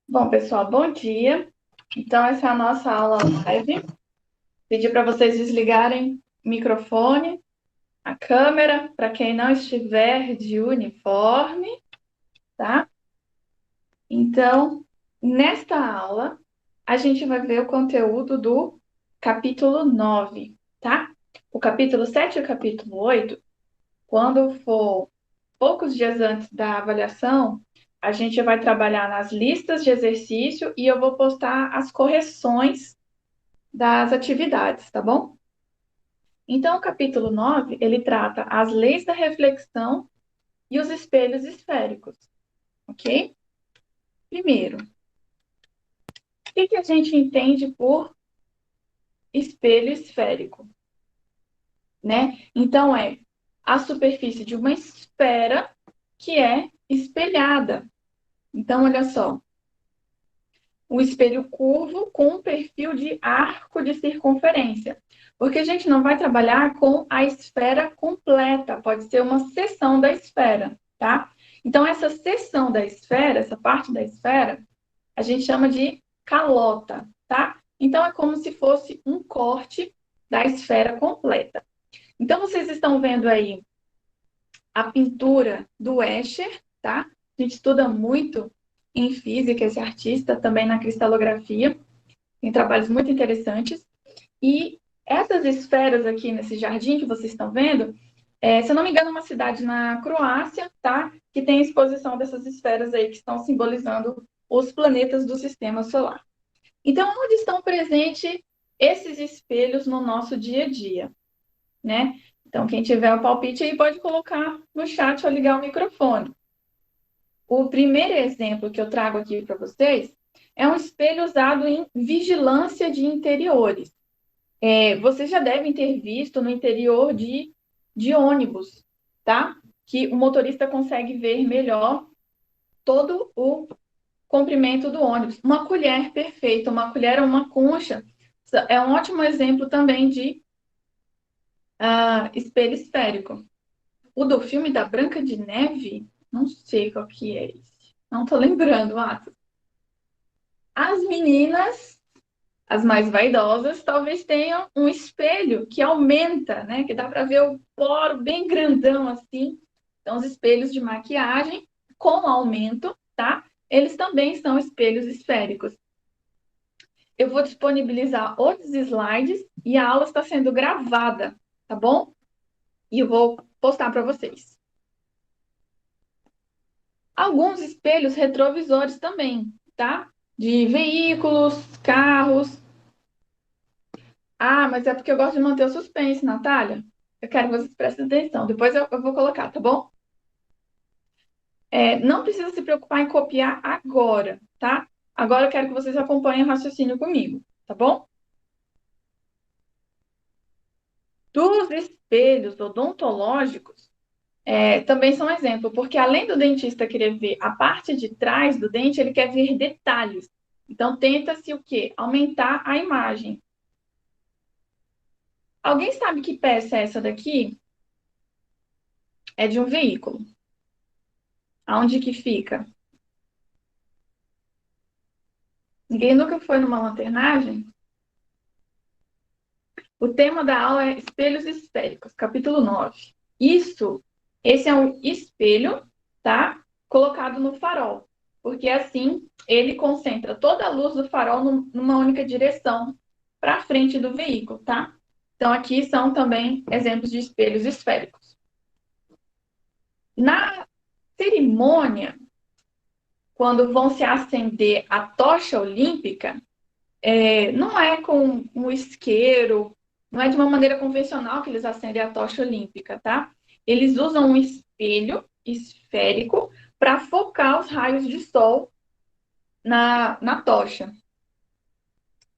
Bom, pessoal, bom dia. Então, essa é a nossa aula live. Pedir para vocês desligarem o microfone, a câmera, para quem não estiver de uniforme, tá? Então, nesta aula, a gente vai ver o conteúdo do capítulo 9, tá? O capítulo 7 e o capítulo 8, quando for poucos dias antes da avaliação, a gente vai trabalhar nas listas de exercício e eu vou postar as correções das atividades, tá bom? Então, o capítulo 9 ele trata as leis da reflexão e os espelhos esféricos, ok? Primeiro, o que a gente entende por espelho esférico, né? Então, é a superfície de uma esfera que é espelhada. Então, olha só, um espelho curvo com um perfil de arco de circunferência. Porque a gente não vai trabalhar com a esfera completa, pode ser uma seção da esfera, tá? Então, essa seção da esfera, essa parte da esfera, a gente chama de calota, tá? Então, é como se fosse um corte da esfera completa. Então, vocês estão vendo aí a pintura do Escher, tá? A gente estuda muito em física esse artista, também na cristalografia. Tem trabalhos muito interessantes. E essas esferas aqui nesse jardim que vocês estão vendo, se eu não me engano, é uma cidade na Croácia, tá? Que tem a exposição dessas esferas aí que estão simbolizando os planetas do sistema solar. Então, onde estão presentes esses espelhos no nosso dia a dia, né? Então, quem tiver o palpite aí pode colocar no chat ou ligar o microfone. O primeiro exemplo que eu trago aqui para vocês é um espelho usado em vigilância de interiores. Vocês já devem ter visto no interior de ônibus, tá? Que o motorista consegue ver melhor todo o comprimento do ônibus. Uma colher perfeita, uma colher ou uma concha é um ótimo exemplo também de espelho esférico. O do filme da Branca de Neve, não sei qual que é esse. Não tô lembrando, Atos. As meninas, as mais vaidosas, talvez tenham um espelho que aumenta, né? Que dá para ver o poro bem grandão assim. Então, os espelhos de maquiagem com aumento, tá? Eles também são espelhos esféricos. Eu vou disponibilizar outros slides e a aula está sendo gravada, tá bom? E eu vou postar para vocês. Alguns espelhos retrovisores também, tá? De veículos, carros. Ah, mas é porque eu gosto de manter o suspense, Natália. Eu quero que vocês prestem atenção. Depois eu vou colocar, tá bom? Não precisa se preocupar em copiar agora, tá? Agora eu quero que vocês acompanhem o raciocínio comigo, tá bom? Dos espelhos odontológicos, também são exemplo, porque além do dentista querer ver a parte de trás do dente, ele quer ver detalhes. Então, tenta-se o quê? Aumentar a imagem. Alguém sabe que peça é essa daqui? É de um veículo. Aonde que fica? Ninguém nunca foi numa lanternagem? O tema da aula é espelhos esféricos, capítulo 9. Esse é um espelho, tá? Colocado no farol, porque assim ele concentra toda a luz do farol numa única direção para frente do veículo, tá? Então aqui são também exemplos de espelhos esféricos. Na cerimônia, quando vão se acender a tocha olímpica, não é com um isqueiro, não é de uma maneira convencional que eles acendem a tocha olímpica, tá? Eles usam um espelho esférico para focar os raios de sol na tocha,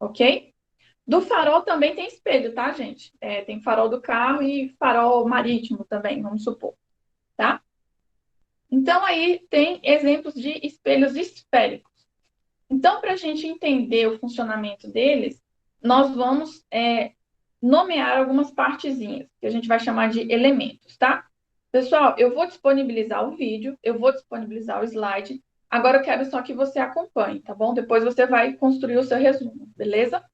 ok? Do farol também tem espelho, tá, gente? Tem farol do carro e farol marítimo também, vamos supor, tá? Então, aí tem exemplos de espelhos esféricos. Então, para a gente entender o funcionamento deles, nós vamos nomear algumas partezinhas, que a gente vai chamar de elementos, tá? Pessoal, eu vou disponibilizar o vídeo, eu vou disponibilizar o slide, Agora eu quero só que você acompanhe, tá bom? Depois você vai construir o seu resumo, beleza?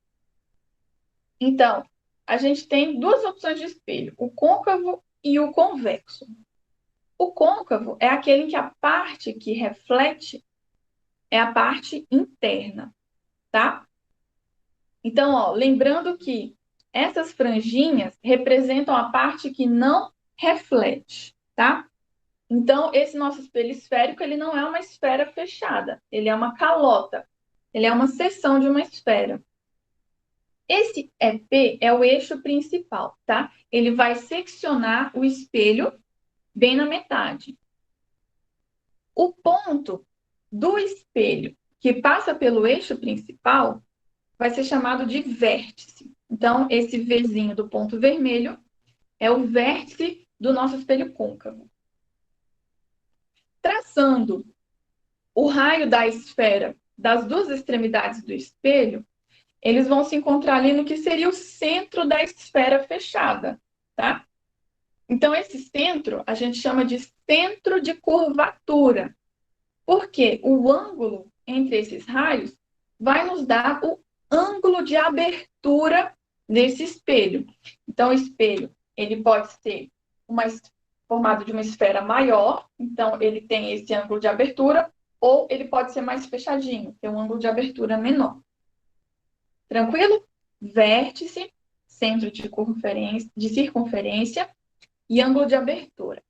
Então, a gente tem duas opções de espelho, o côncavo e o convexo. O côncavo é aquele em que a parte que reflete é a parte interna, tá? Então, ó, lembrando que essas franjinhas representam a parte que não reflete, tá? Então, esse nosso espelho esférico, ele não é uma esfera fechada, ele é uma calota, ele é uma seção de uma esfera. Esse EP é o eixo principal, tá? Ele vai seccionar o espelho bem na metade. O ponto do espelho que passa pelo eixo principal vai ser chamado de vértice. Então, esse Vzinho do ponto vermelho é o vértice do nosso espelho côncavo. Traçando o raio da esfera das duas extremidades do espelho, eles vão se encontrar ali no que seria o centro da esfera fechada, tá? Então, esse centro a gente chama de centro de curvatura, porque o ângulo entre esses raios vai nos dar o ângulo de abertura desse espelho. Então, o espelho, ele pode ser formado de uma esfera maior, então ele tem esse ângulo de abertura, ou ele pode ser mais fechadinho, ter um ângulo de abertura menor. Tranquilo? Vértice, centro de circunferência e ângulo de abertura.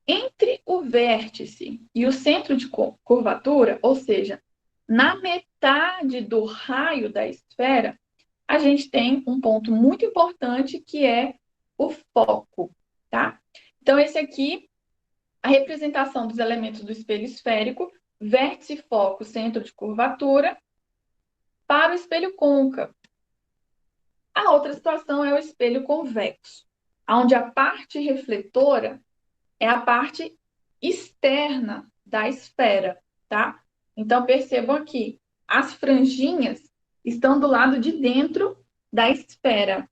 Entre o vértice e o centro de curvatura, ou seja, na metade do raio da esfera, a gente tem um ponto muito importante que é o foco, tá? Então, esse aqui, a representação dos elementos do espelho esférico, vértice, foco, centro de curvatura, para o espelho côncavo. A outra situação é o espelho convexo, onde a parte refletora é a parte externa da esfera, tá? Então, percebam aqui, as franjinhas estão do lado de dentro da esfera,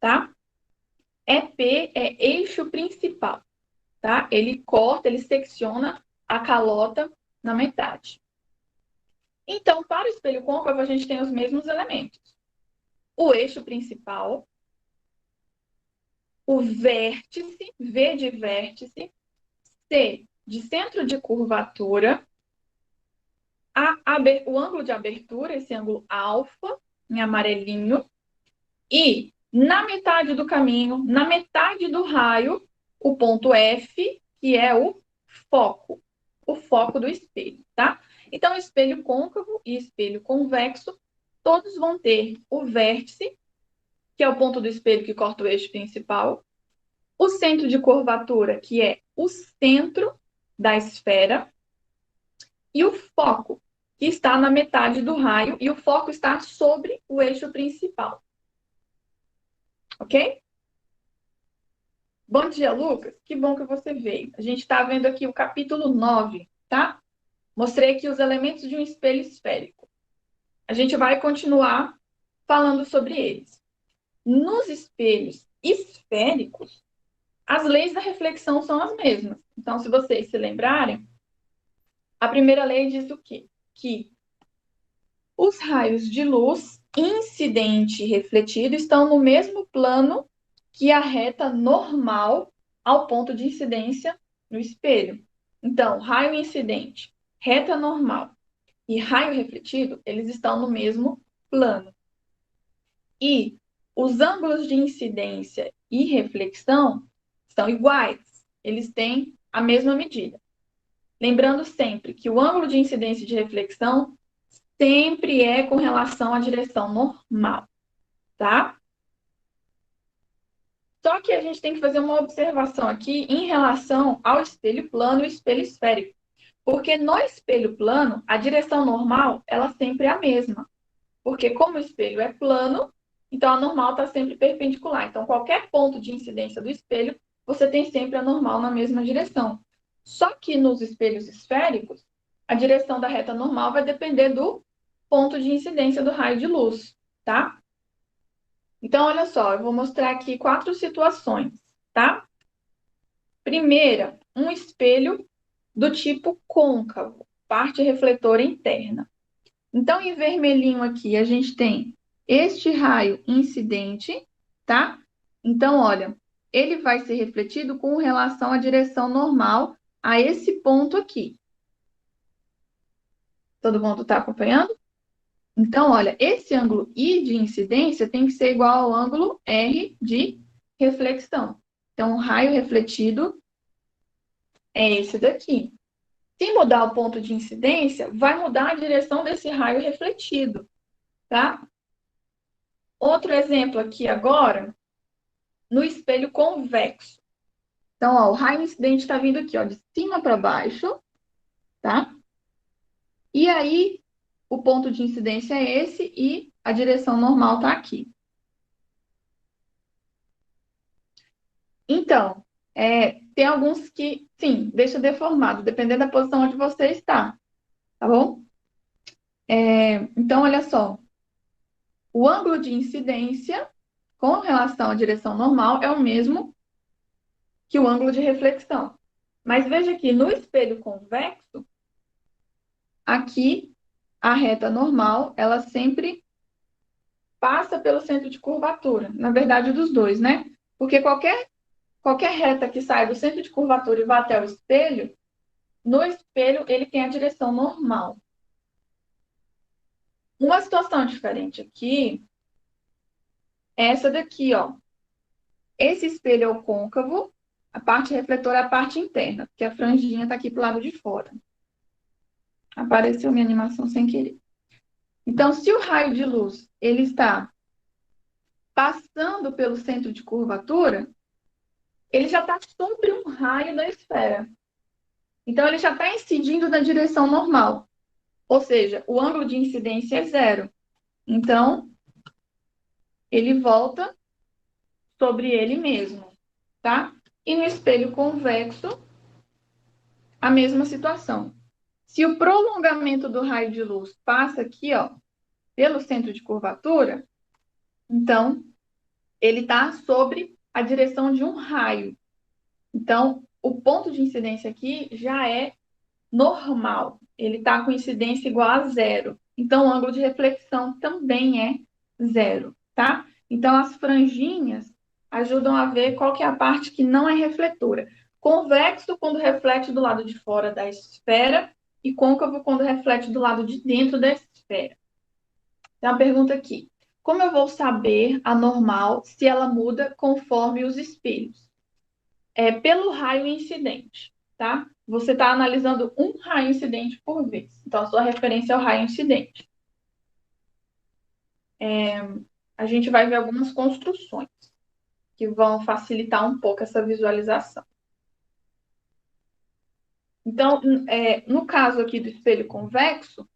tá? EP é eixo principal, tá? Ele corta, ele secciona a calota na metade. Então, para o espelho côncavo, a gente tem os mesmos elementos. O eixo principal, o vértice, V de vértice, C de centro de curvatura, o ângulo de abertura, esse ângulo alfa, em amarelinho, e na metade do caminho, na metade do raio, o ponto F, que é o foco do espelho, tá? Então, espelho côncavo e espelho convexo, todos vão ter o vértice, que é o ponto do espelho que corta o eixo principal, o centro de curvatura, que é o centro da esfera, e o foco, que está na metade do raio, e o foco está sobre o eixo principal. Ok? Bom dia, Lucas. Que bom que você veio. A gente está vendo aqui o capítulo 9, tá? Mostrei aqui os elementos de um espelho esférico. A gente vai continuar falando sobre eles. Nos espelhos esféricos, as leis da reflexão são as mesmas. Então, se vocês se lembrarem, a primeira lei diz o quê? Que os raios de luz incidente e refletido estão no mesmo plano que a reta normal ao ponto de incidência no espelho. Então, raio incidente, reta normal e raio refletido, eles estão no mesmo plano. E os ângulos de incidência e reflexão são iguais, eles têm a mesma medida. Lembrando sempre que o ângulo de incidência e de reflexão sempre é com relação à direção normal, tá? Só que a gente tem que fazer uma observação aqui em relação ao espelho plano e espelho esférico. Porque no espelho plano, a direção normal, ela sempre é a mesma. Porque como o espelho é plano, então a normal está sempre perpendicular. Então, qualquer ponto de incidência do espelho, você tem sempre a normal na mesma direção. Só que nos espelhos esféricos, a direção da reta normal vai depender do ponto de incidência do raio de luz, tá? Então, olha só, eu vou mostrar aqui 4 situações, tá? Primeira, um espelho do tipo côncavo, parte refletora interna. Então, em vermelhinho aqui, a gente tem este raio incidente, tá? Então, olha, ele vai ser refletido com relação à direção normal a esse ponto aqui. Todo mundo está acompanhando? Então, olha, esse ângulo I de incidência tem que ser igual ao ângulo R de reflexão. Então, o raio refletido é esse daqui. Se mudar o ponto de incidência, vai mudar a direção desse raio refletido, tá? Outro exemplo aqui agora, no espelho convexo. Então, ó, o raio incidente está vindo aqui, ó, de cima para baixo, tá? E aí, o ponto de incidência é esse e a direção normal está aqui. Então, tem alguns que, sim, deixa deformado, dependendo da posição onde você está, tá bom? Então, olha só, o ângulo de incidência com relação à direção normal é o mesmo que o ângulo de reflexão. Mas veja que no espelho convexo, aqui a reta normal, ela sempre passa pelo centro de curvatura. Na verdade, dos dois, né? Porque qualquer reta que saia do centro de curvatura e vá até o espelho, no espelho ele tem a direção normal. Uma situação diferente aqui é essa daqui, ó. Esse espelho é o côncavo, a parte refletora é a parte interna, porque a franjinha está aqui para o lado de fora. Apareceu minha animação sem querer. Então, se o raio de luz ele está passando pelo centro de curvatura, ele já está sobre um raio da esfera. Então, ele já está incidindo na direção normal. Ou seja, o ângulo de incidência é zero. Então, ele volta sobre ele mesmo, tá? E no espelho convexo, a mesma situação. Se o prolongamento do raio de luz passa aqui, ó, pelo centro de curvatura, então, ele está sobre a direção de um raio. Então, o ponto de incidência aqui já é normal. Ele está com incidência igual a zero. Então, o ângulo de reflexão também é zero, tá? Então, as franjinhas ajudam a ver qual que é a parte que não é refletora. Convexo, quando reflete do lado de fora da esfera, e côncavo, quando reflete do lado de dentro da esfera. Tem uma pergunta aqui. Como eu vou saber a normal se ela muda conforme os espelhos? Pelo raio incidente, tá? Você está analisando um raio incidente por vez. Então, a sua referência é o raio incidente. A gente vai ver algumas construções que vão facilitar um pouco essa visualização. Então, no caso aqui do espelho convexo,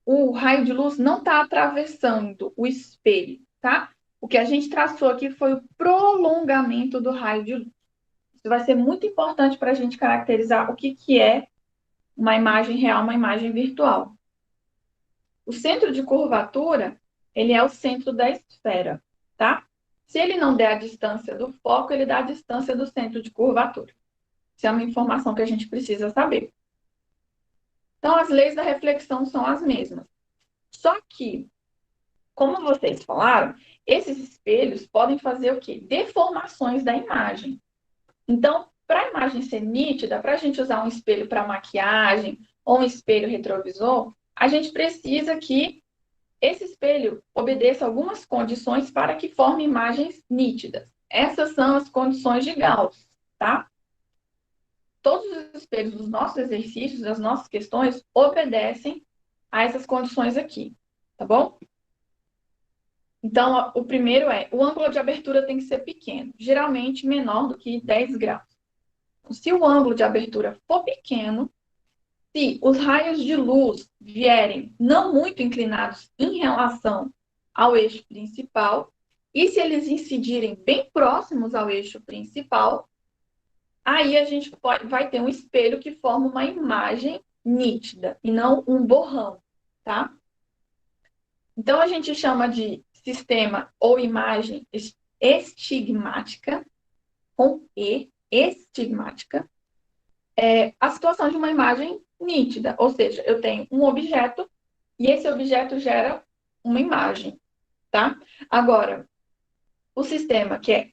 o raio de luz não está atravessando o espelho, tá? O que a gente traçou aqui foi o prolongamento do raio de luz. Isso vai ser muito importante para a gente caracterizar o que é uma imagem real, uma imagem virtual. O centro de curvatura, ele é o centro da esfera, tá? Se ele não der a distância do foco, ele dá a distância do centro de curvatura. Isso é uma informação que a gente precisa saber. Então, as leis da reflexão são as mesmas. Só que, como vocês falaram, esses espelhos podem fazer o quê? Deformações da imagem. Então, para a imagem ser nítida, para a gente usar um espelho para maquiagem ou um espelho retrovisor, a gente precisa que esse espelho obedeça algumas condições para que forme imagens nítidas. Essas são as condições de Gauss, tá? Todos os espelhos dos nossos exercícios, das nossas questões, obedecem a essas condições aqui, tá bom? Então, o primeiro o ângulo de abertura tem que ser pequeno, geralmente menor do que 10 graus. Se o ângulo de abertura for pequeno, se os raios de luz vierem não muito inclinados em relação ao eixo principal, e se eles incidirem bem próximos ao eixo principal, aí a gente vai ter um espelho que forma uma imagem nítida e não um borrão, tá? Então, a gente chama de sistema ou imagem estigmática, com E, estigmática, a situação de uma imagem nítida, ou seja, eu tenho um objeto e esse objeto gera uma imagem, tá? Agora, o sistema que é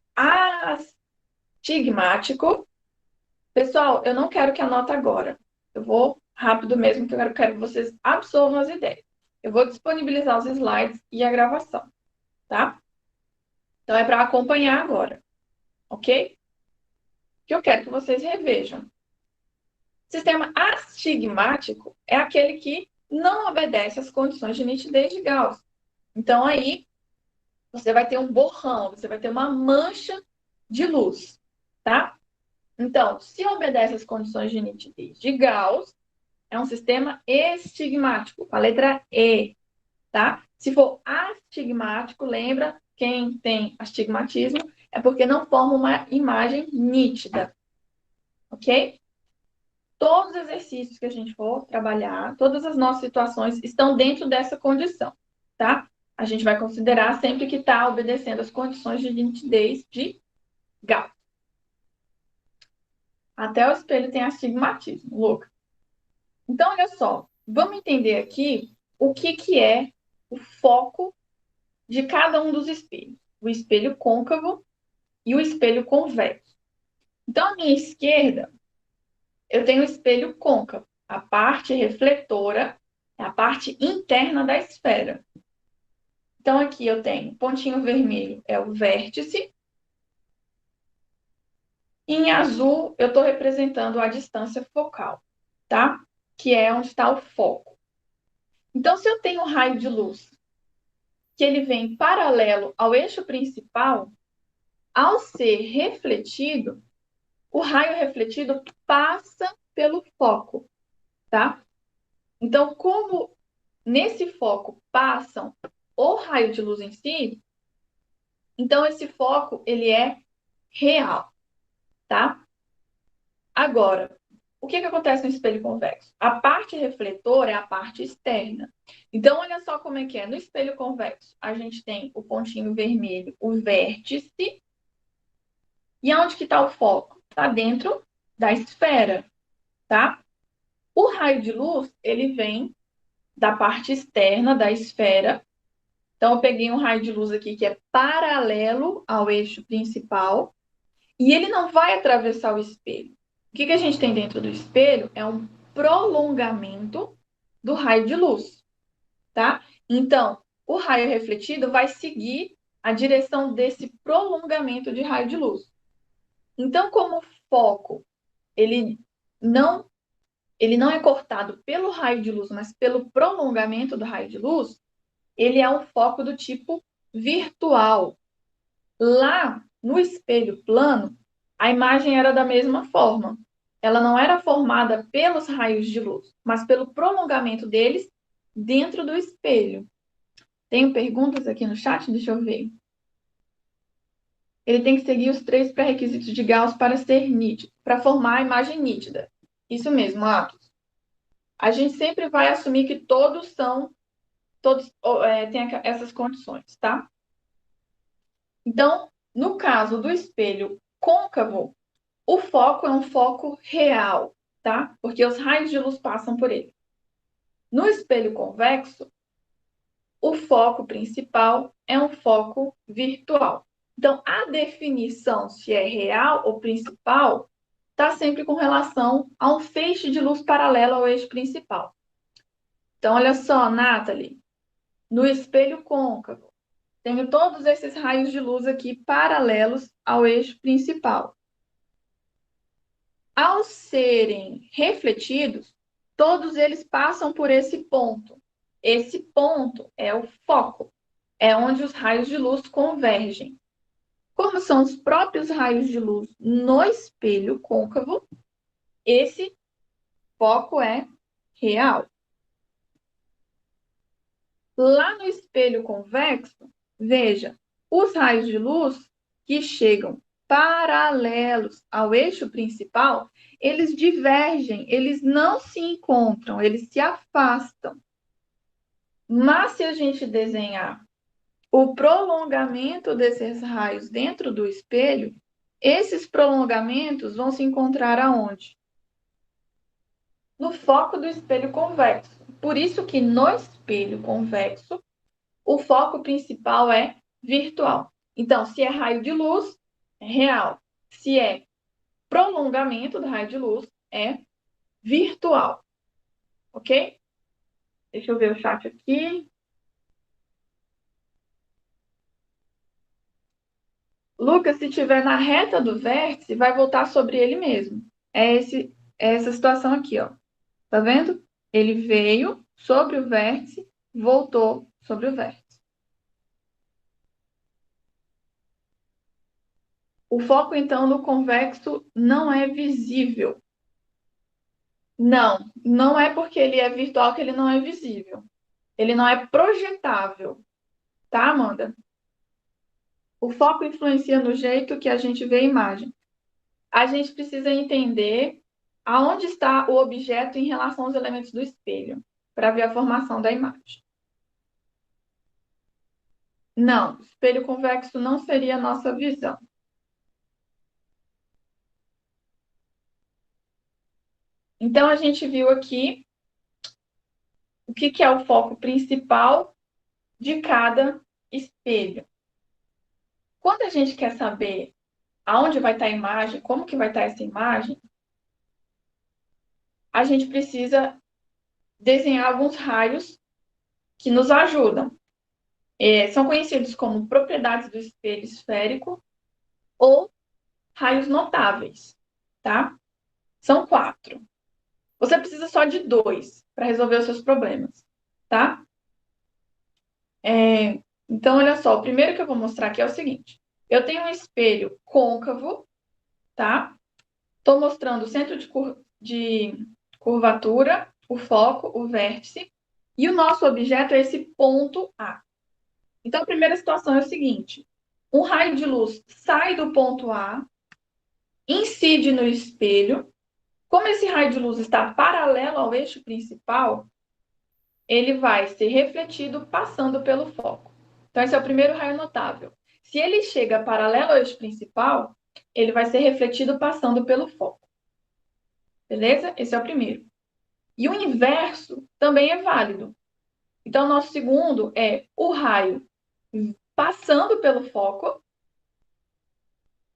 astigmático, pessoal, eu não quero que anota agora. Eu vou rápido mesmo, que eu quero que vocês absorvam as ideias. Eu vou disponibilizar os slides e a gravação, tá? Então, é para acompanhar agora, ok? Que eu quero que vocês revejam. Sistema astigmático é aquele que não obedece às condições de nitidez de Gauss. Então, aí, você vai ter um borrão, você vai ter uma mancha de luz, tá? Então, se obedece às condições de nitidez de Gauss, é um sistema estigmático, com a letra E, tá? Se for astigmático, lembra, quem tem astigmatismo é porque não forma uma imagem nítida, ok? Todos os exercícios que a gente for trabalhar, todas as nossas situações estão dentro dessa condição, tá? A gente vai considerar sempre que está obedecendo às condições de nitidez de Gauss. Até o espelho tem astigmatismo, Luca. Então, olha só, vamos entender aqui o que é o foco de cada um dos espelhos. O espelho côncavo e o espelho convexo. Então, à minha esquerda, eu tenho o espelho côncavo. A parte refletora é a parte interna da esfera. Então, aqui eu tenho pontinho vermelho, é o vértice. E em azul, eu estou representando a distância focal, tá? Que é onde está o foco. Então, se eu tenho um raio de luz que ele vem paralelo ao eixo principal, ao ser refletido, o raio refletido passa pelo foco, tá? Então, como nesse foco passam o raio de luz em si, então esse foco ele é real, tá? Agora, o que acontece no espelho convexo? A parte refletora é a parte externa. Então, olha só como é que é. No espelho convexo, a gente tem o pontinho vermelho, o vértice. E onde que está o foco? Está dentro da esfera, tá? O raio de luz, ele vem da parte externa da esfera. Então, eu peguei um raio de luz aqui que é paralelo ao eixo principal. E ele não vai atravessar o espelho. O que a gente tem dentro do espelho é um prolongamento do raio de luz, tá? Então, o raio refletido vai seguir a direção desse prolongamento de raio de luz. Então, como o foco ele não ele não é cortado pelo raio de luz, mas pelo prolongamento do raio de luz, ele é um foco do tipo virtual. Lá no espelho plano, a imagem era da mesma forma. Ela não era formada pelos raios de luz, mas pelo prolongamento deles dentro do espelho. Tenho perguntas aqui no chat? Deixa eu ver. Ele tem que seguir os 3 pré-requisitos de Gauss para ser nítido, para formar a imagem nítida. Isso mesmo, Atos. A gente sempre vai assumir que todos têm essas condições, tá? Então, no caso do espelho côncavo, o foco é um foco real, tá? Porque os raios de luz passam por ele. No espelho convexo, o foco principal é um foco virtual. Então, a definição se é real ou principal está sempre com relação a um feixe de luz paralelo ao eixo principal. Então, olha só, Nathalie, no espelho côncavo, tenho todos esses raios de luz aqui paralelos ao eixo principal. Ao serem refletidos, todos eles passam por esse ponto. Esse ponto é o foco, é onde os raios de luz convergem. Como são os próprios raios de luz no espelho côncavo, esse foco é real. Lá no espelho convexo, veja, os raios de luz que chegam paralelos ao eixo principal, eles divergem, eles não se encontram, eles se afastam. Mas se a gente desenhar o prolongamento desses raios dentro do espelho, esses prolongamentos vão se encontrar aonde? no foco do espelho convexo. Por isso que no espelho convexo, o foco principal é virtual. Então, se é raio de luz, é real. Se é prolongamento do raio de luz, é virtual. Ok? Deixa eu ver o chat aqui. Lucas, se estiver na reta do vértice, vai voltar sobre ele mesmo. É essa situação aqui, ó. Tá vendo? Ele veio sobre o vértice, voltou sobre o vértice. O foco, então, no convexo não é visível. Não, não é porque ele é virtual que ele não é visível. Ele não é projetável, tá, Amanda? O foco influencia no jeito que a gente vê a imagem. A gente precisa entender aonde está o objeto em relação aos elementos do espelho, para ver a formação da imagem. Não, espelho convexo não seria a nossa visão. Então, a gente viu aqui o que é o foco principal de cada espelho. Quando a gente quer saber aonde vai estar a imagem, como que vai estar essa imagem, a gente precisa desenhar alguns raios que nos ajudam. São conhecidos como propriedades do espelho esférico ou raios notáveis, tá? São 4. Você precisa só de 2 para resolver os seus problemas, tá? Então, olha só, o primeiro que eu vou mostrar aqui é o seguinte. Eu tenho um espelho côncavo, tá? Estou mostrando o centro de curvatura, o foco, o vértice, e o nosso objeto é esse ponto A. Então, a primeira situação é o seguinte. Um raio de luz sai do ponto A, incide no espelho. Como esse raio de luz está paralelo ao eixo principal, ele vai ser refletido passando pelo foco. Então, esse é o primeiro raio notável. Se ele chega paralelo ao eixo principal, ele vai ser refletido passando pelo foco. Beleza? Esse é o primeiro. E o inverso também é válido. Então, nosso segundo é o raio passando pelo foco.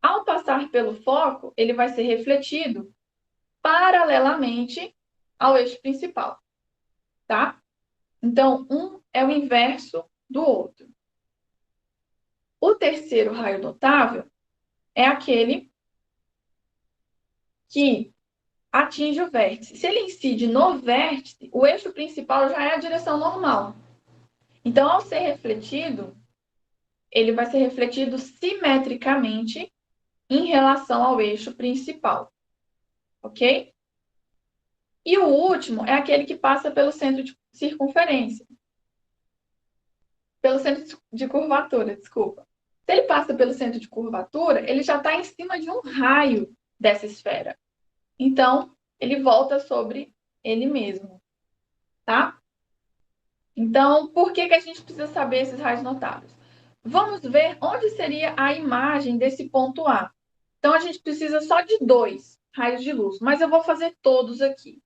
Ao passar pelo foco, ele vai ser refletido paralelamente ao eixo principal, tá? Então, um é o inverso do outro. O terceiro raio notável é aquele que atinge o vértice. Se ele incide no vértice, o eixo principal já é a direção normal. Então, ao ser refletido, ele vai ser refletido simetricamente em relação ao eixo principal, ok? E o último é aquele que passa pelo centro de circunferência. Pelo centro de curvatura, desculpa. Se ele passa pelo centro de curvatura, ele já está em cima de um raio dessa esfera. Então, ele volta sobre ele mesmo, tá? Então, por que a gente precisa saber esses raios notáveis? Vamos ver onde seria a imagem desse ponto A. Então, a gente precisa só de 2 raios de luz, mas eu vou fazer todos aqui.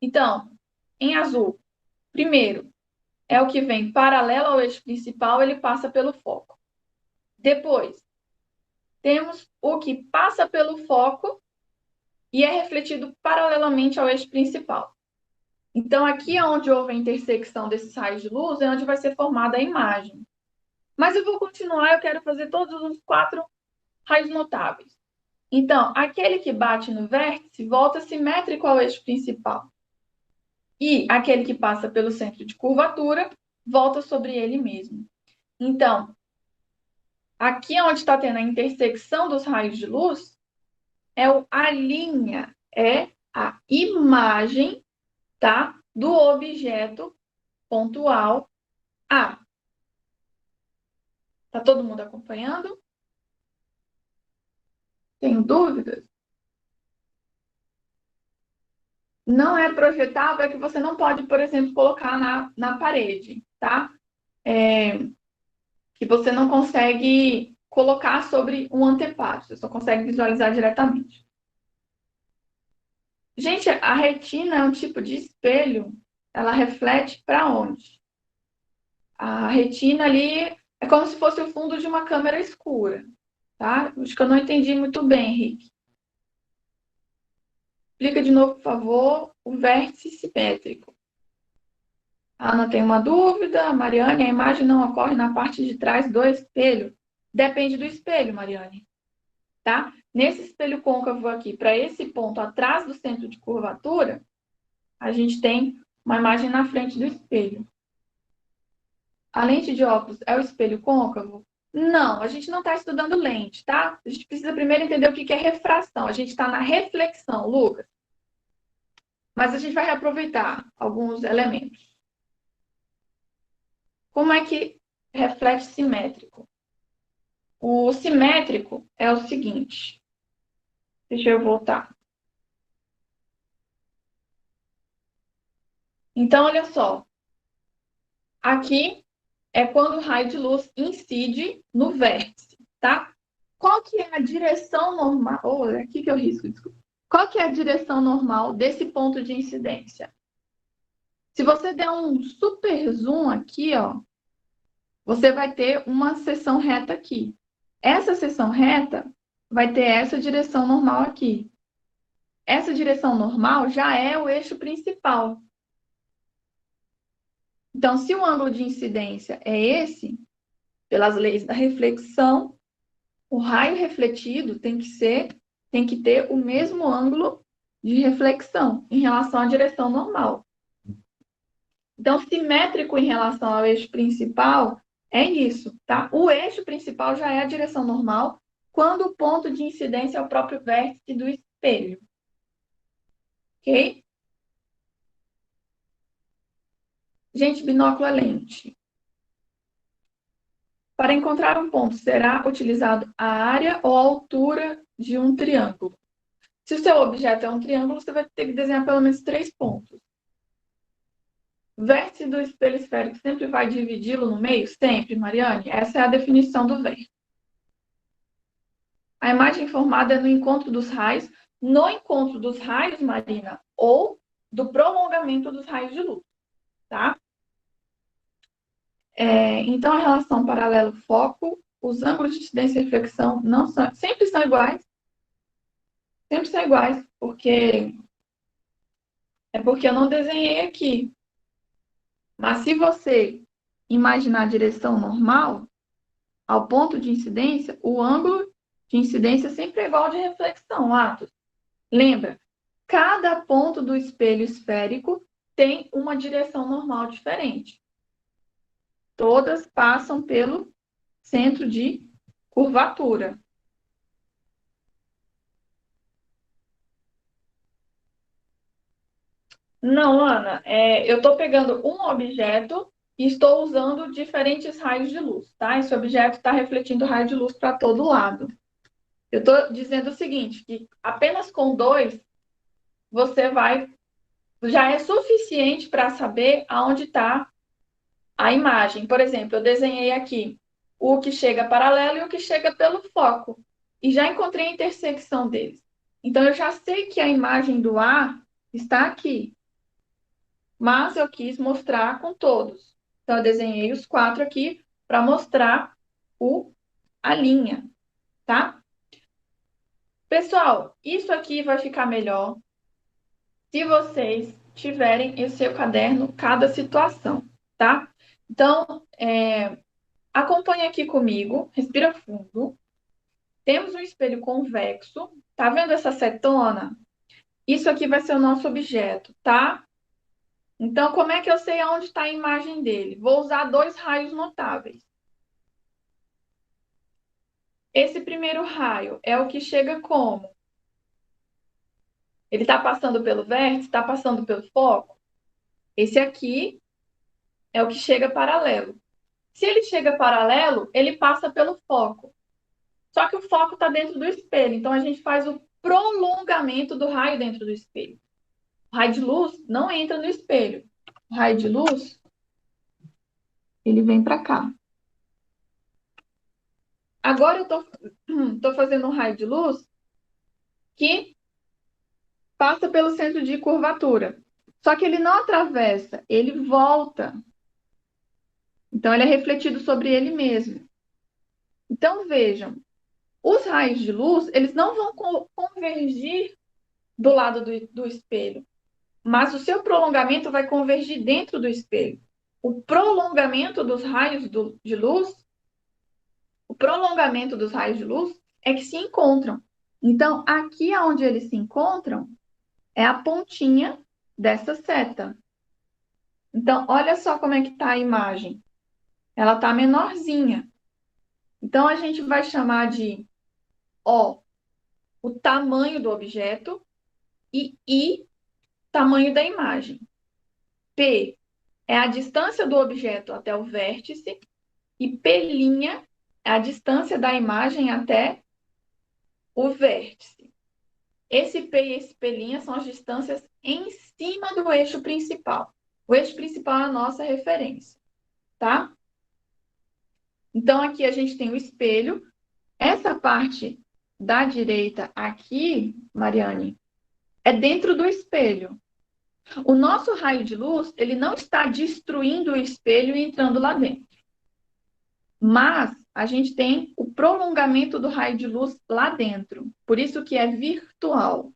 Então, em azul, primeiro, é o que vem paralelo ao eixo principal, ele passa pelo foco. Depois, temos o que passa pelo foco e é refletido paralelamente ao eixo principal. Então, aqui é onde houve a intersecção desses raios de luz, é onde vai ser formada a imagem. Mas eu vou continuar, eu quero fazer todos os 4 raios notáveis. Então, aquele que bate no vértice volta simétrico ao eixo principal. E aquele que passa pelo centro de curvatura volta sobre ele mesmo. Então, aqui onde está tendo a intersecção dos raios de luz, a linha, é a imagem, tá, do objeto pontual A. Tá todo mundo acompanhando? Tenho dúvidas? Não é projetável, é que você não pode, por exemplo, colocar na parede, tá? Que você não consegue colocar sobre um anteparo, você só consegue visualizar diretamente. Gente, a retina é um tipo de espelho, ela reflete para onde? A retina ali é como se fosse o fundo de uma câmera escura, tá? Acho que eu não entendi muito bem, Henrique. Explica de novo, por favor, o vértice simétrico. A Ana tem uma dúvida. Mariane, a imagem não ocorre na parte de trás do espelho. Depende do espelho, Mariane, tá? Nesse espelho côncavo aqui, para esse ponto atrás do centro de curvatura, a gente tem uma imagem na frente do espelho. A lente de óculos é o espelho côncavo? Não, a gente não está estudando lente, tá? A gente precisa primeiro entender o que é refração. A gente está na reflexão, Lucas. Mas a gente vai reaproveitar alguns elementos. Como é que reflete simétrico? O simétrico é o seguinte. Deixa eu voltar. Então, olha só. Aqui é quando o raio de luz incide no vértice, tá? Qual que é a direção normal? Oh, é aqui que eu risco, desculpa. Qual que é a direção normal desse ponto de incidência? Se você der um super zoom aqui, ó, você vai ter uma seção reta aqui. Essa seção reta vai ter essa direção normal aqui. Essa direção normal já é o eixo principal. Então, se o ângulo de incidência é esse, pelas leis da reflexão, o raio refletido tem que ter o mesmo ângulo de reflexão em relação à direção normal. Então, simétrico em relação ao eixo principal é isso, tá? O eixo principal já é a direção normal, quando o ponto de incidência é o próprio vértice do espelho. Ok? Gente, binóculo é lente. Para encontrar um ponto, será utilizado a área ou a altura de um triângulo. Se o seu objeto é um triângulo, você vai ter que desenhar pelo menos 3 pontos. O vértice do espelho esférico sempre vai dividi-lo no meio? Sempre, Mariane. Essa é a definição do vértice. A imagem formada é no encontro dos raios, Marina, ou do prolongamento dos raios de luz, tá? Então, a relação paralelo-foco, os ângulos de incidência e reflexão sempre são iguais, porque eu não desenhei aqui. Mas se você imaginar a direção normal, ao ponto de incidência, o ângulo de incidência sempre é igual ao de reflexão, Atos. Lembra, cada ponto do espelho esférico tem uma direção normal diferente. Todas passam pelo centro de curvatura. Não, Ana, eu estou pegando um objeto e estou usando diferentes raios de luz, tá? Esse objeto está refletindo raio de luz para todo lado. Eu estou dizendo o seguinte, que apenas com 2, você já é suficiente para saber aonde está a imagem. Por exemplo, eu desenhei aqui o que chega paralelo e o que chega pelo foco. E já encontrei a intersecção deles. Então, eu já sei que a imagem do A está aqui. Mas eu quis mostrar com todos. Então, eu desenhei os 4 aqui para mostrar a linha, tá? Pessoal, isso aqui vai ficar melhor se vocês tiverem em seu caderno cada situação, tá? Então, acompanhe aqui comigo, respira fundo. Temos um espelho convexo. Tá vendo essa setona? Isso aqui vai ser o nosso objeto, tá? Então, como é que eu sei aonde está a imagem dele? Vou usar 2 raios notáveis. Esse primeiro raio é o que chega como? Ele está passando pelo vértice? Está passando pelo foco? Esse aqui é o que chega paralelo. Se ele chega paralelo, ele passa pelo foco. Só que o foco está dentro do espelho. Então, a gente faz o prolongamento do raio dentro do espelho. O raio de luz não entra no espelho. O raio de luz, ele vem para cá. Agora eu tô fazendo um raio de luz que passa pelo centro de curvatura. Só que ele não atravessa, ele volta. Então, ele é refletido sobre ele mesmo. Então, vejam, os raios de luz, eles não vão convergir do lado do espelho, mas o seu prolongamento vai convergir dentro do espelho. O prolongamento dos raios de luz, o prolongamento dos raios de luz é que se encontram. Então, aqui onde eles se encontram, é a pontinha dessa seta. Então, olha só como é que está a imagem. Ela está menorzinha. Então, a gente vai chamar de O, o tamanho do objeto, e I, tamanho da imagem. P é a distância do objeto até o vértice, e P' é a distância da imagem até o vértice. Esse P e esse P' são as distâncias em cima do eixo principal. O eixo principal é a nossa referência, tá? Então, aqui a gente tem o espelho. Essa parte da direita aqui, Mariane, é dentro do espelho. O nosso raio de luz, ele não está destruindo o espelho e entrando lá dentro. Mas a gente tem o prolongamento do raio de luz lá dentro. Por isso que é virtual,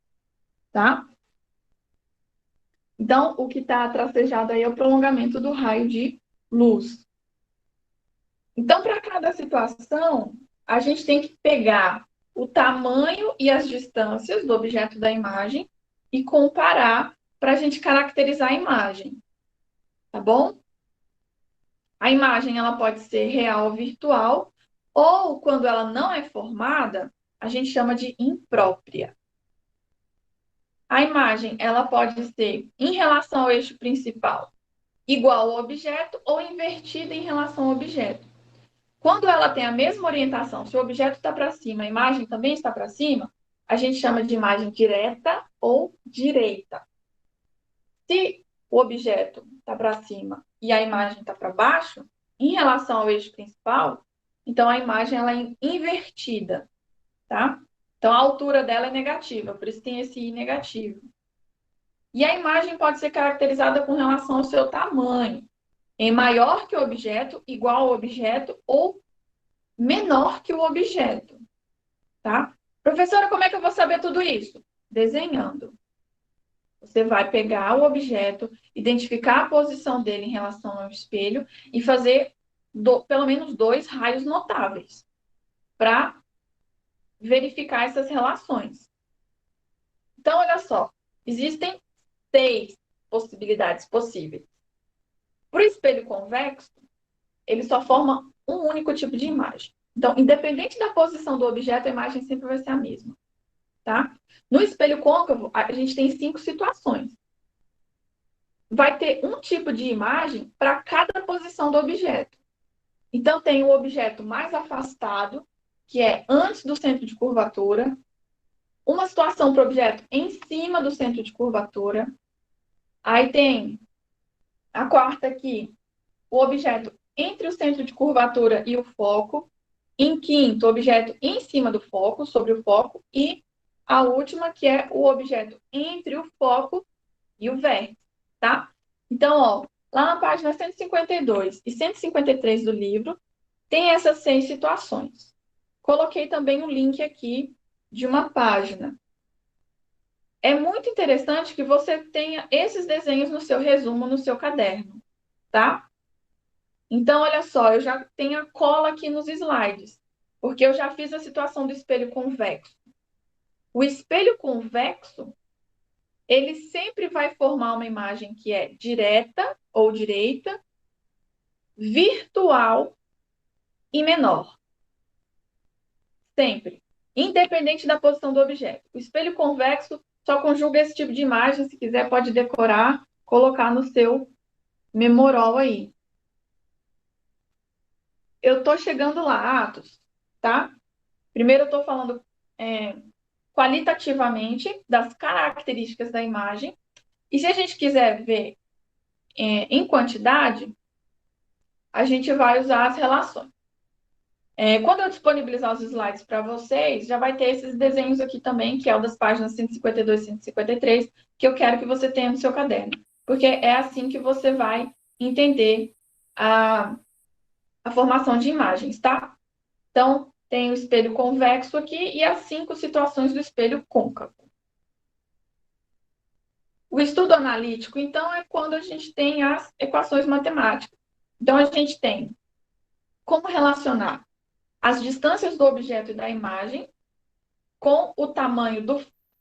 tá? Então, o que está tracejado aí é o prolongamento do raio de luz. Então, para cada situação, a gente tem que pegar o tamanho e as distâncias do objeto da imagem e comparar para a gente caracterizar a imagem, tá bom? A imagem ela pode ser real ou virtual, ou quando ela não é formada, a gente chama de imprópria. A imagem ela pode ser em relação ao eixo principal, igual ao objeto, ou invertida em relação ao objeto. Quando ela tem a mesma orientação, se o objeto está para cima, a imagem também está para cima, a gente chama de imagem direta ou direita. Se o objeto está para cima e a imagem está para baixo, em relação ao eixo principal, então a imagem ela é invertida, tá? Então a altura dela é negativa, por isso tem esse I negativo. E a imagem pode ser caracterizada com relação ao seu tamanho, em maior que o objeto, igual ao objeto ou menor que o objeto, tá? Professora, como é que eu vou saber tudo isso? Desenhando. Você vai pegar o objeto, identificar a posição dele em relação ao espelho e fazer pelo menos 2 raios notáveis para verificar essas relações. Então, olha só, existem 6 possibilidades possíveis. Para o espelho convexo, ele só forma um único tipo de imagem. Então, independente da posição do objeto, a imagem sempre vai ser a mesma, tá? No espelho côncavo, a gente tem 5 situações. Vai ter um tipo de imagem para cada posição do objeto. Então, tem o objeto mais afastado, que é antes do centro de curvatura, uma situação para o objeto em cima do centro de curvatura. Aí tem a quarta aqui, o objeto entre o centro de curvatura e o foco. Em quinto, o objeto em cima do foco, sobre o foco. E a última, que é o objeto entre o foco e o vértice, tá? Então, ó, lá na página 152 e 153 do livro, tem essas 6 situações. Coloquei também um link aqui de uma página. É muito interessante que você tenha esses desenhos no seu resumo, no seu caderno, tá? Então, olha só, eu já tenho a cola aqui nos slides, porque eu já fiz a situação do espelho convexo. O espelho convexo, ele sempre vai formar uma imagem que é direta ou direita, virtual e menor. Sempre. Independente da posição do objeto. O espelho convexo só conjuga esse tipo de imagem. Se quiser, pode decorar, colocar no seu memorol aí. Eu estou chegando lá, Atos, tá? Primeiro eu estou falando qualitativamente das características da imagem. E se a gente quiser ver em quantidade, a gente vai usar as relações. Quando eu disponibilizar os slides para vocês, já vai ter esses desenhos aqui também, que é o das páginas 152 e 153, que eu quero que você tenha no seu caderno. Porque é assim que você vai entender a formação de imagens, tá? Então, tem o espelho convexo aqui e as 5 situações do espelho côncavo. O estudo analítico, então, é quando a gente tem as equações matemáticas. Então, a gente tem como relacionar as distâncias do objeto e da imagem com o tamanho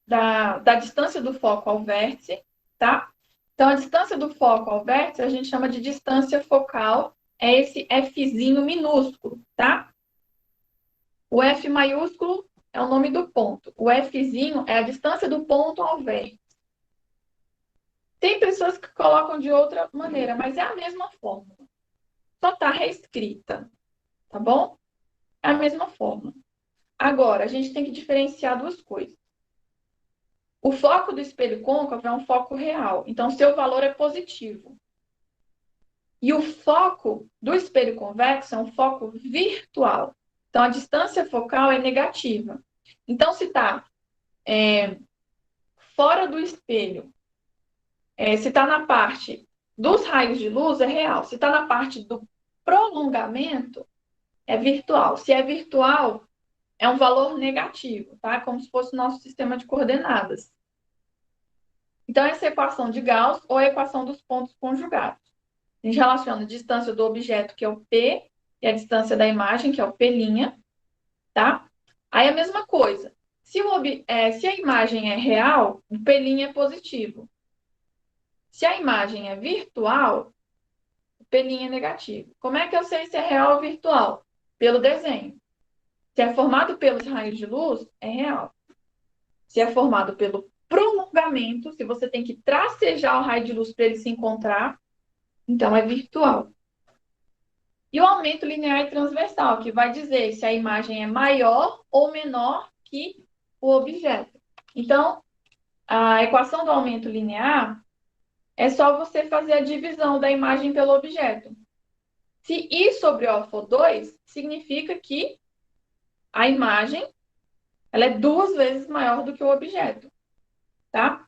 da distância do foco ao vértice, tá? Então, a distância do foco ao vértice a gente chama de distância focal, é esse Fzinho minúsculo, tá? O F maiúsculo é o nome do ponto. O Fzinho é a distância do ponto ao vértice. Tem pessoas que colocam de outra maneira, mas é a mesma fórmula. Só está reescrita, tá bom? É a mesma fórmula. Agora, a gente tem que diferenciar duas coisas. O foco do espelho côncavo é um foco real, então seu valor é positivo. E o foco do espelho convexo é um foco virtual. Então, a distância focal é negativa. Então, se está fora do espelho, se está na parte dos raios de luz, é real. Se está na parte do prolongamento, é virtual. Se é virtual, é um valor negativo, tá? Como se fosse o nosso sistema de coordenadas. Então, essa é a equação de Gauss ou a equação dos pontos conjugados. A gente relaciona a distância do objeto, que é o P, e a distância da imagem, que é o P', tá? Aí a mesma coisa. Se a imagem é real, o P' é positivo. Se a imagem é virtual, o P' é negativo. Como é que eu sei se é real ou virtual? Pelo desenho. Se é formado pelos raios de luz, é real. Se é formado pelo prolongamento, se você tem que tracejar o raio de luz para ele se encontrar, então é virtual. E o aumento linear e transversal, que vai dizer se a imagem é maior ou menor que o objeto. Então, a equação do aumento linear é só você fazer a divisão da imagem pelo objeto. Se I sobre O for 2, significa que a imagem ela é 2 vezes maior do que o objeto, tá?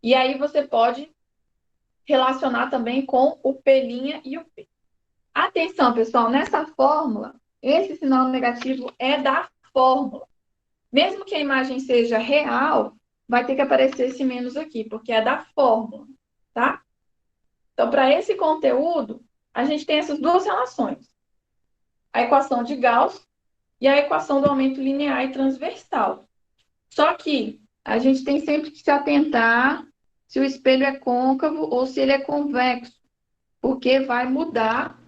E aí você pode relacionar também com o P' e o P. Atenção, pessoal, nessa fórmula, esse sinal negativo é da fórmula. Mesmo que a imagem seja real, vai ter que aparecer esse menos aqui, porque é da fórmula, tá? Então, para esse conteúdo, a gente tem essas duas relações. A equação de Gauss e a equação do aumento linear e transversal. Só que a gente tem sempre que se atentar se o espelho é côncavo ou se ele é convexo, porque vai mudar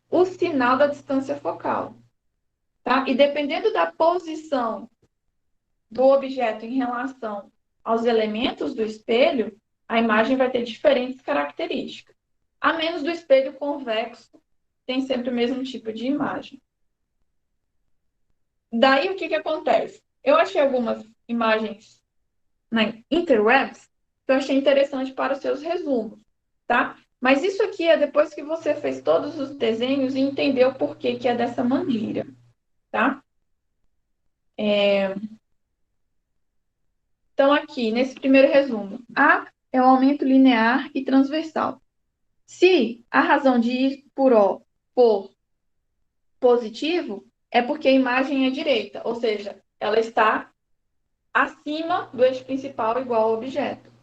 o sinal da distância focal, tá? E dependendo da posição do objeto em relação aos elementos do espelho, a imagem vai ter diferentes características. A menos do espelho convexo, tem sempre o mesmo tipo de imagem. Daí, o que acontece? Eu achei algumas imagens na interwebs que eu achei interessante para os seus resumos, tá? Mas isso aqui é depois que você fez todos os desenhos e entendeu por que é dessa maneira, tá? Então, aqui, nesse primeiro resumo, A é o aumento linear e transversal. Se a razão de ir por O for positivo, é porque a imagem é direita, ou seja, ela está acima do eixo principal igual ao objeto.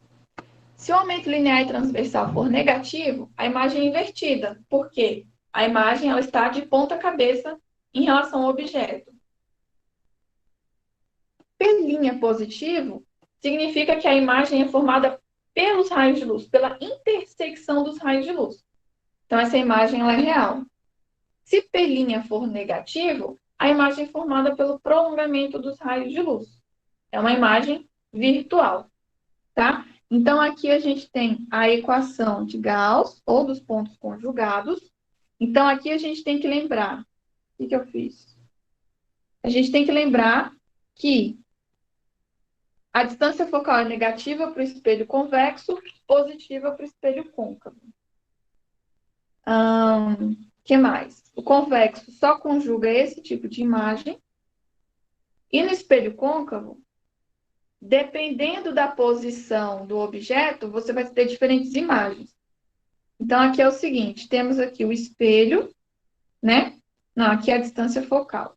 Se o aumento linear e transversal for negativo, a imagem é invertida, porque a imagem ela está de ponta cabeça em relação ao objeto. P' positivo significa que a imagem é formada pelos raios de luz, pela intersecção dos raios de luz. Então, essa imagem ela é real. Se P' for negativo, a imagem é formada pelo prolongamento dos raios de luz. É uma imagem virtual, tá? Então, aqui a gente tem a equação de Gauss, ou dos pontos conjugados. Então, aqui a gente tem que lembrar... O que eu fiz? A gente tem que lembrar que a distância focal é negativa para o espelho convexo, positiva para o espelho côncavo. O que mais? O convexo só conjuga esse tipo de imagem. E no espelho côncavo, dependendo da posição do objeto, você vai ter diferentes imagens. Então, aqui é o seguinte, temos aqui o espelho, né? Não, aqui é a distância focal.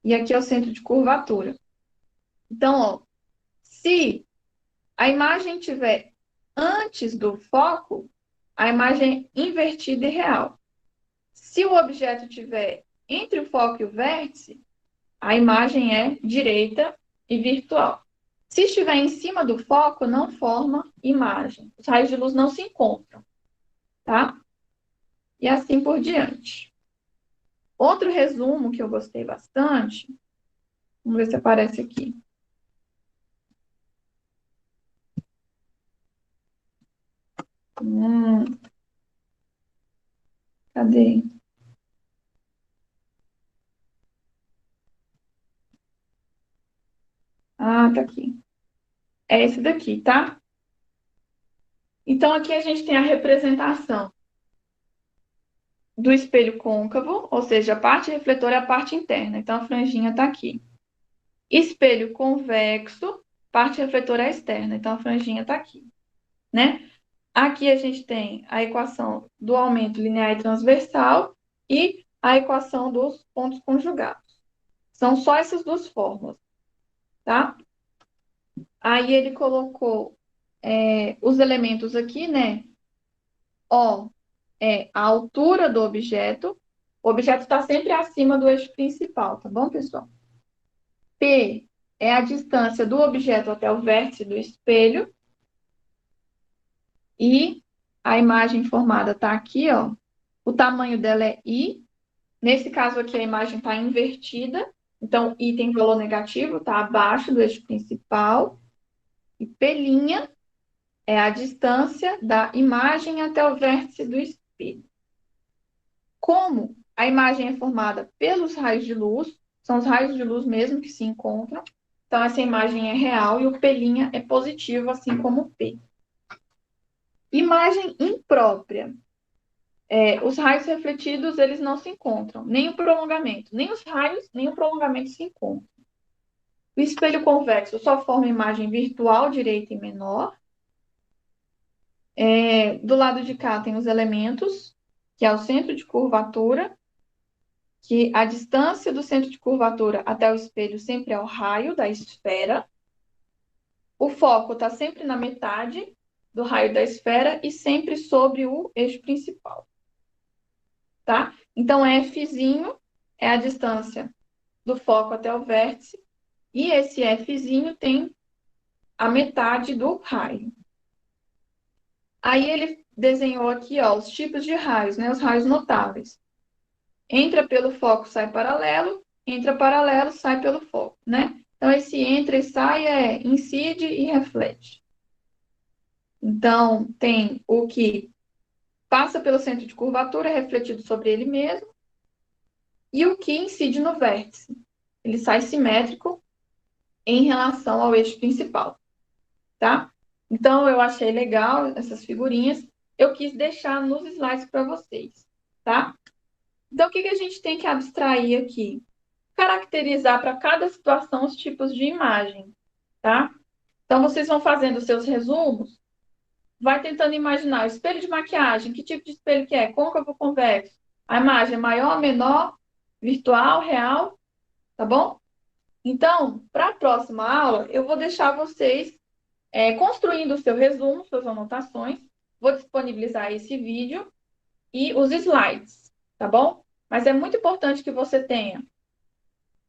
E aqui é o centro de curvatura. Então, ó, se a imagem estiver antes do foco, a imagem é invertida e real. Se o objeto estiver entre o foco e o vértice, a imagem é direita e virtual. Se estiver em cima do foco, não forma imagem. Os raios de luz não se encontram, tá? E assim por diante. Outro resumo que eu gostei bastante, vamos ver se aparece aqui. Cadê? Ah, tá aqui. É esse daqui, tá? Então, aqui a gente tem a representação do espelho côncavo, ou seja, a parte refletora é a parte interna. Então, a franjinha tá aqui. Espelho convexo, parte refletora é externa. Então, a franjinha tá aqui, né? Aqui a gente tem a equação do aumento linear e transversal e a equação dos pontos conjugados. São só essas duas fórmulas, tá? Aí ele colocou os elementos aqui, né? O é a altura do objeto. O objeto está sempre acima do eixo principal, tá bom, pessoal? P é a distância do objeto até o vértice do espelho. E a imagem formada está aqui, ó. O tamanho dela é I. Nesse caso aqui, a imagem está invertida. Então, I tem valor negativo, está abaixo do eixo principal. E P' é a distância da imagem até o vértice do espelho. Como a imagem é formada pelos raios de luz, são os raios de luz mesmo que se encontram. Então, essa imagem é real e o P' é positivo, assim como o P. Imagem imprópria. Os raios refletidos, eles não se encontram, nem o prolongamento, nem os raios, nem o prolongamento se encontram. O espelho convexo só forma imagem virtual, direita e menor. Do lado de cá tem os elementos, que é o centro de curvatura, que a distância do centro de curvatura até o espelho sempre é o raio da esfera. O foco está sempre na metade do raio da esfera e sempre sobre o eixo principal. Tá? Então, Fzinho é a distância do foco até o vértice, e esse Fzinho tem a metade do raio. Aí ele desenhou aqui, ó, os tipos de raios, né? Os raios notáveis. Entra pelo foco, sai paralelo, entra paralelo, sai pelo foco, né? Então, esse entra e sai incide e reflete. Então, tem o que passa pelo centro de curvatura, é refletido sobre ele mesmo, e o que incide no vértice. Ele sai simétrico em relação ao eixo principal, tá? Então, eu achei legal essas figurinhas. Eu quis deixar nos slides para vocês, tá? Então, o que a gente tem que abstrair aqui? Caracterizar para cada situação os tipos de imagem, tá? Então, vocês vão fazendo seus resumos, vai tentando imaginar o espelho de maquiagem, que tipo de espelho que é? Côncavo ou convexo? A imagem é maior, menor, virtual, real, tá bom? Então, para a próxima aula, eu vou deixar vocês construindo o seu resumo, suas anotações. Vou disponibilizar esse vídeo e os slides, tá bom? Mas é muito importante que você tenha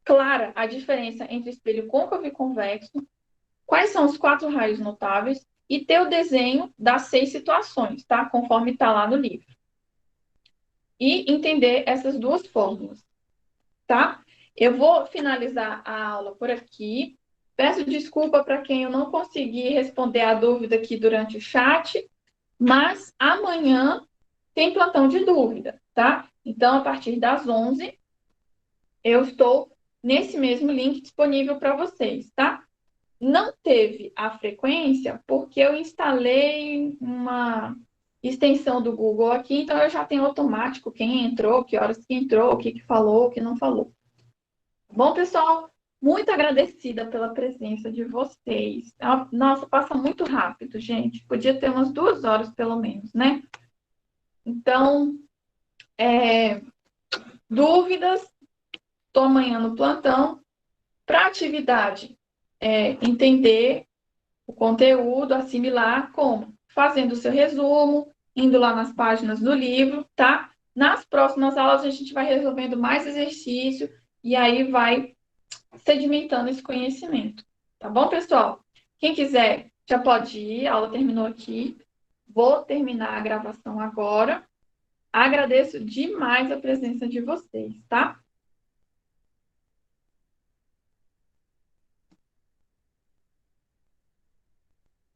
clara a diferença entre espelho côncavo e convexo, quais são os 4 raios notáveis e ter o desenho das 6 situações, tá? Conforme está lá no livro. E entender essas duas fórmulas, tá? Eu vou finalizar a aula por aqui. Peço desculpa para quem eu não consegui responder a dúvida aqui durante o chat, mas amanhã tem plantão de dúvida, tá? Então, a partir das 11, eu estou nesse mesmo link disponível para vocês, tá? Não teve a frequência porque eu instalei uma extensão do Google aqui, então eu já tenho automático quem entrou, que horas que entrou, o que falou, o que não falou. Bom, pessoal, muito agradecida pela presença de vocês. Nossa, passa muito rápido, gente. Podia ter umas 2 horas, pelo menos, né? Então, dúvidas, estou amanhã no plantão. Para atividade, entender o conteúdo, assimilar como? Fazendo o seu resumo, indo lá nas páginas do livro, tá? Nas próximas aulas, a gente vai resolvendo mais exercício e aí vai sedimentando esse conhecimento. Tá bom, pessoal? Quem quiser, já pode ir, a aula terminou aqui. Vou terminar a gravação agora. Agradeço demais a presença de vocês, tá?